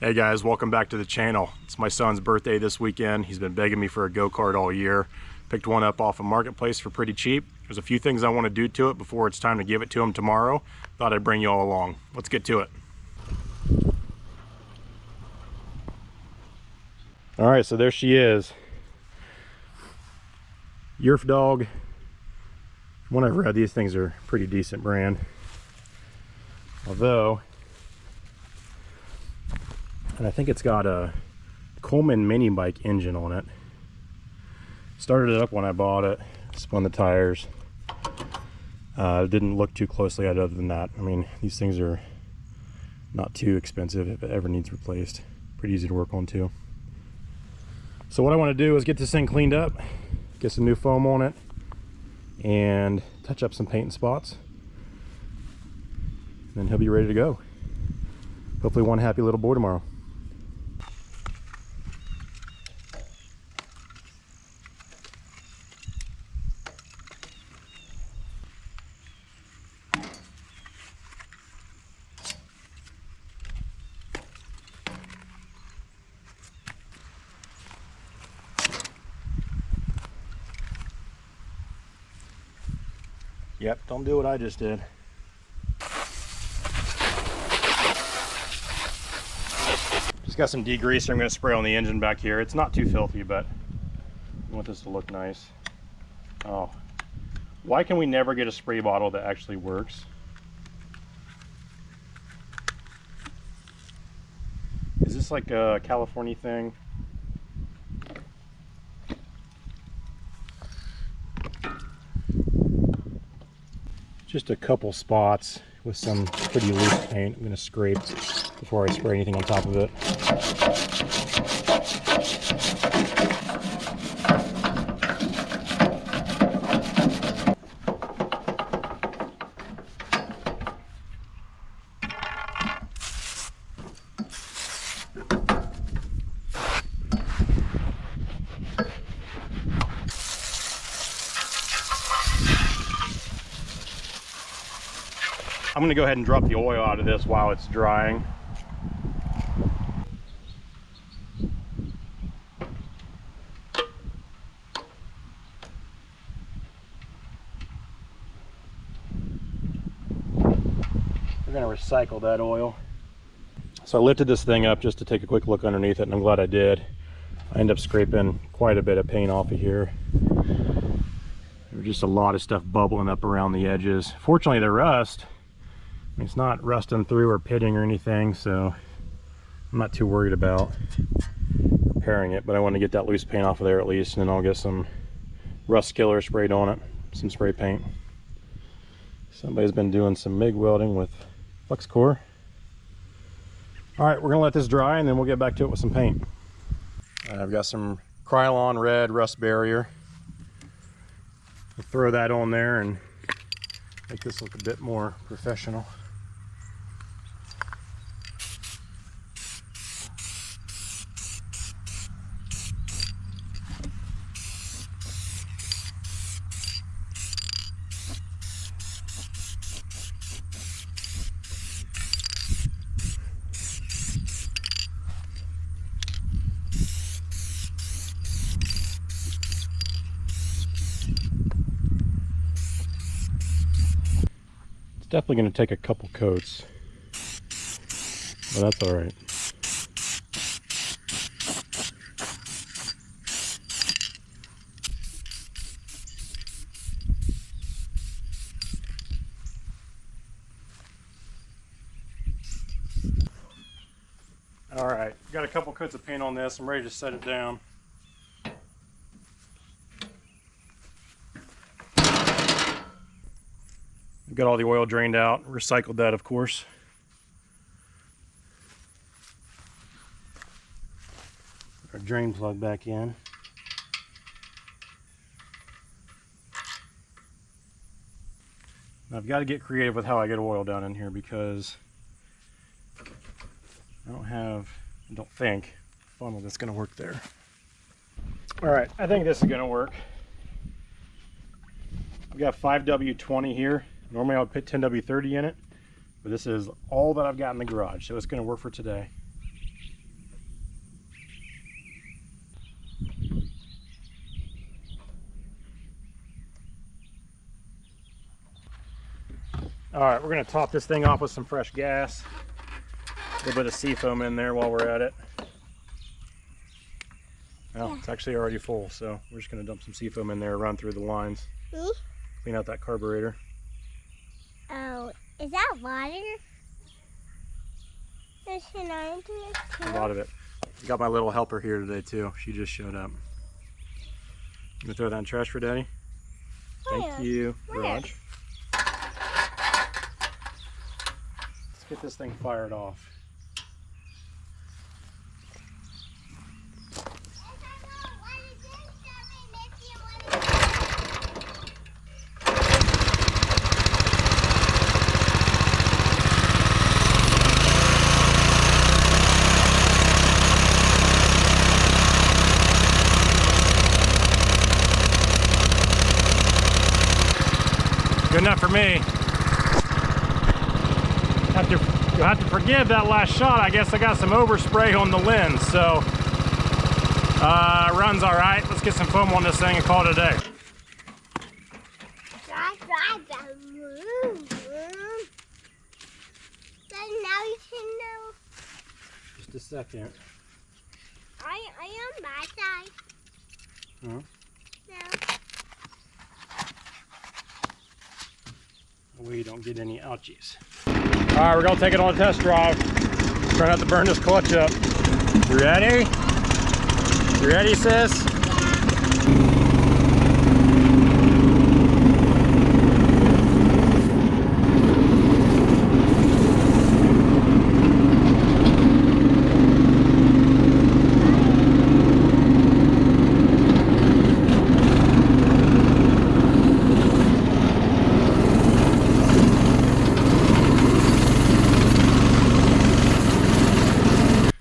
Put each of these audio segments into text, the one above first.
Hey guys, welcome back to the channel. It's my son's birthday this weekend. He's been begging me for a go-kart all year. Picked one up off a marketplace for pretty cheap. There's a few things I want to do to it before it's time to give it to him tomorrow. Thought I'd bring you all along. Let's get to it. All right, so there she is. Yerf Dog. From what I've read, these things are a pretty decent brand. Although, and I think it's got a Coleman mini bike engine on it. Started it up when I bought it, spun the tires. Didn't look too closely at it other than that. I mean, these things are not too expensive if it ever needs replaced. Pretty easy to work on too. So what I want to do is get this thing cleaned up, get some new foam on it, and touch up some paint and spots. And then he'll be ready to go. Hopefully one happy little boy tomorrow. Yep, don't do what I just did. Just got some degreaser I'm going to spray on the engine back here. It's not too filthy, but I want this to look nice. Oh, why can we never get a spray bottle that actually works? Is this like a California thing? Just a couple spots with some pretty loose paint. I'm going to scrape before I spray anything on top of it. I'm going to go ahead and drop the oil out of this while it's drying. We're going to recycle that oil. So I lifted this thing up just to take a quick look underneath it, and I'm glad I did. I ended up scraping quite a bit of paint off of here. There's just a lot of stuff bubbling up around the edges. Fortunately, the rust, it's not rusting through or pitting or anything, so I'm not too worried about repairing it, but I want to get that loose paint off of there at least, and then I'll get some rust killer sprayed on it, some spray paint. Somebody's been doing some MIG welding with flux core. All right, we're gonna let this dry and then we'll get back to it with some paint. I've got some Krylon red rust barrier. I'll throw that on there and make this look a bit more professional. Definitely going to take a couple coats, but that's all right. All right, got a couple coats of paint on this. I'm ready to set it down. Got all the oil drained out, recycled that of course. Our drain plug back in. Now I've got to get creative with how I get oil down in here because I don't think a funnel that's going to work there. All right, I think this is going to work. I've got 5W20 here. Normally I would put 10W30 in it, but this is all that I've got in the garage, so it's going to work for today. All right, we're gonna top this thing off with some fresh gas. A little bit of seafoam in there while we're at it. Well, it's actually already full, so we're just gonna dump some seafoam in there, run through the lines. Clean out that carburetor. Oh, is that water? There's an iron to it too? A lot of it. Got my little helper here today too. She just showed up. You gonna throw that in the trash for Daddy? Thank you, Raj. Let's get this thing fired off. Good enough for me. You'll have to forgive that last shot. I guess I got some overspray on the lens, so runs all right. Let's get some foam on this thing and call it a day. Now you can know. Just a second. I am my side. Huh? No. We don't get any ouchies. All right, we're gonna take it on a test drive. Try not to burn this clutch up. You ready? You ready, sis?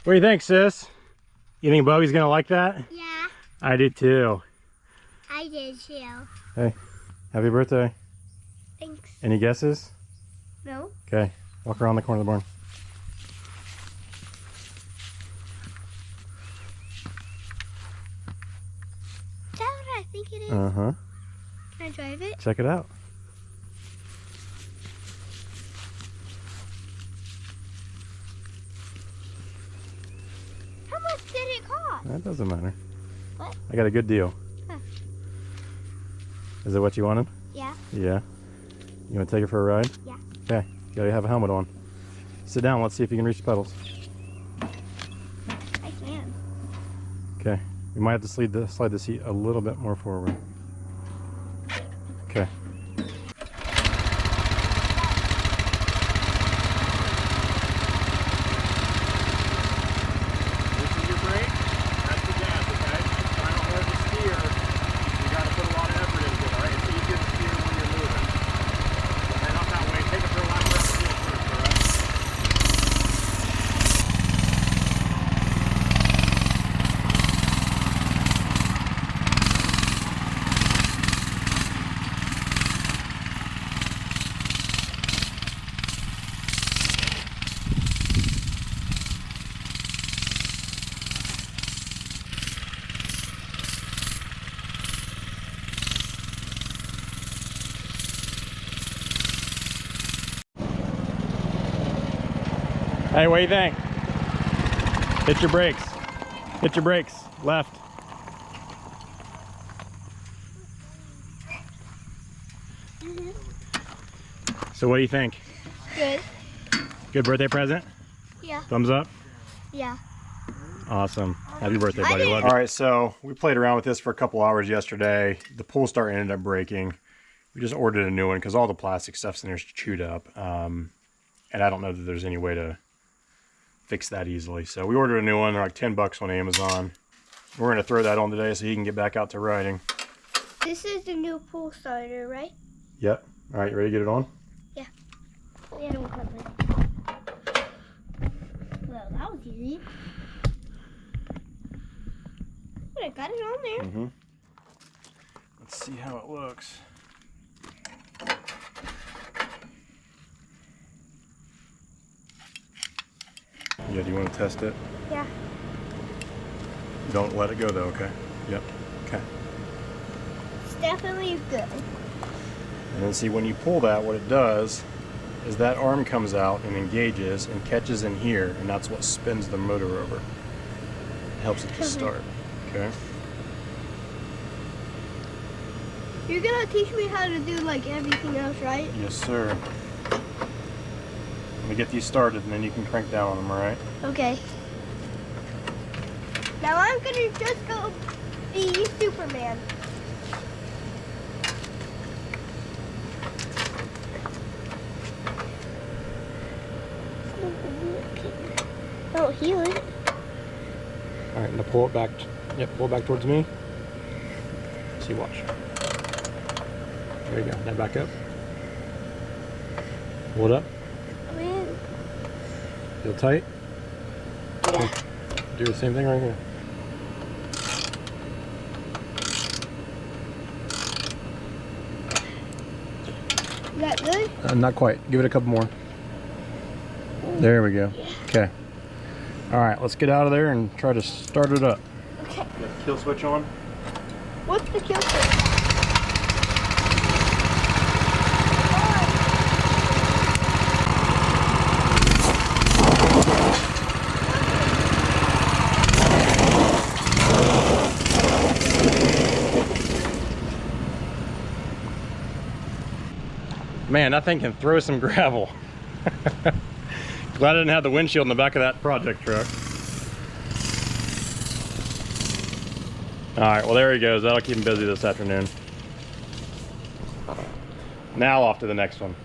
What do you think, sis? You think Bubby's gonna like that? Yeah. I do too. I did too. Hey, happy birthday. Thanks. Any guesses? No. Okay, walk around the corner of the barn. Is that what I think it is? Uh-huh. Can I drive it? Check it out. How much did it cost? That doesn't matter. What? I got a good deal. Huh. Is it what you wanted? Yeah. Yeah. You want to take it for a ride? Yeah. Okay. You gotta have a helmet on. Sit down. Let's see if you can reach the pedals. I can. Okay. You might have to slide the seat a little bit more forward. Okay. Hey, what do you think? Hit your brakes. Hit your brakes. Left. So what do you think? Good. Good birthday present? Yeah. Thumbs up? Yeah. Awesome. Happy birthday, buddy. Love you. All right, so we played around with this for a couple hours yesterday. The pull start ended up breaking. We just ordered a new one because all the plastic stuff's in there is chewed up. And I don't know that there's any way to fix that easily. So we ordered a new one. They're like 10 bucks on Amazon. We're going to throw that on today so he can get back out to riding. This is the new pool starter, right? Yep. All right, you ready to get it on? Yeah. Yeah, don't cut it. Well, that was easy. But I got it on there. Mm-hmm. Let's see how it looks. Yeah, do you want to test it? Yeah. Don't let it go though, okay? Yep. Okay. It's definitely good. And then see when you pull that, what it does is that arm comes out and engages and catches in here, and that's what spins the motor over. It helps it to start. Okay. You're gonna teach me how to do like everything else, right? Yes, sir. Let me get these started, and then you can crank down on them, all right? Okay. Now I'm gonna just go be Superman. Oh, heal it. All right, now pull it back. Yep, pull it back towards me. See, watch. There you go. Now back up. Pull it up. I'm in. Feel tight. Yeah. Do the same thing right here. Is that good? Not quite. Give it a couple more. There we go. Okay. All right, let's get out of there and try to start it up. Okay. Got the kill switch on. What's the kill switch? Man, that thing can throw some gravel. Glad I didn't have the windshield in the back of that project truck. All right, well, there he goes. That'll keep him busy this afternoon. Now off to the next one.